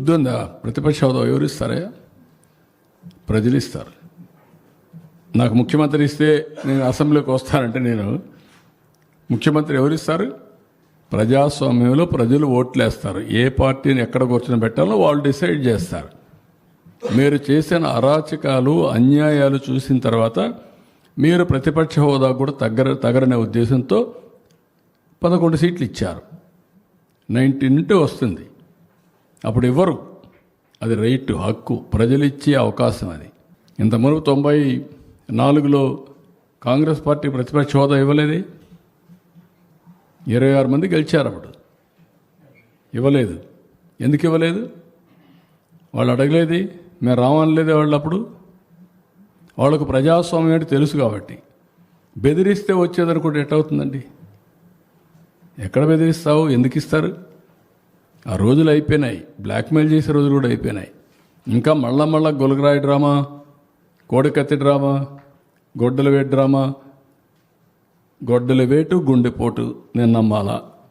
బుద్ధి ఉందా? ప్రతిపక్ష హోదా ఎవరు ఇస్తారా? ప్రజలు ఇస్తారు. నాకు ముఖ్యమంత్రి ఇస్తే నేను అసెంబ్లీకి వస్తానంటే నేను ముఖ్యమంత్రి ఎవరు ఇస్తారు? ప్రజాస్వామ్యంలో ప్రజలు ఓట్లేస్తారు. ఏ పార్టీని ఎక్కడ కూర్చొని పెట్టాలో వాళ్ళు డిసైడ్ చేస్తారు. మీరు చేసిన అరాచకాలు అన్యాయాలు చూసిన తర్వాత మీరు ప్రతిపక్ష హోదా కూడా తగరనే ఉద్దేశంతో 11 సీట్లు ఇచ్చారు. 19 వస్తుంది. అప్పుడు ఇవ్వరు. అది రైట్, హక్కు, ప్రజలు ఇచ్చే అవకాశం. అది ఇంతకుముందు 94లో కాంగ్రెస్ పార్టీ ప్రతిపక్ష హోదా ఇవ్వలేదు. 26 మంది గెలిచారు. అప్పుడు ఇవ్వలేదు. ఎందుకు ఇవ్వలేదు? వాళ్ళు అడగలేదు, మేము రావనలేదు. వాళ్ళు అప్పుడు వాళ్ళకు ప్రజాస్వామ్యం అంటే తెలుసు కాబట్టి. బెదిరిస్తే వచ్చేదనుకుంటే ఎట్టవుతుందండి? ఎక్కడ బెదిరిస్తావు? ఎందుకు ఇస్తారు? ఆ రోజులు అయిపోయినాయి. బ్లాక్మెయిల్ చేసే రోజులు కూడా అయిపోయినాయి. ఇంకా మళ్ళా గొలగరాయి డ్రామా, కోడికత్తి డ్రామా, గొడ్డల వేటు డ్రామా. గొడ్డల వేటు గుండెపోటు నేను నమ్మాలా?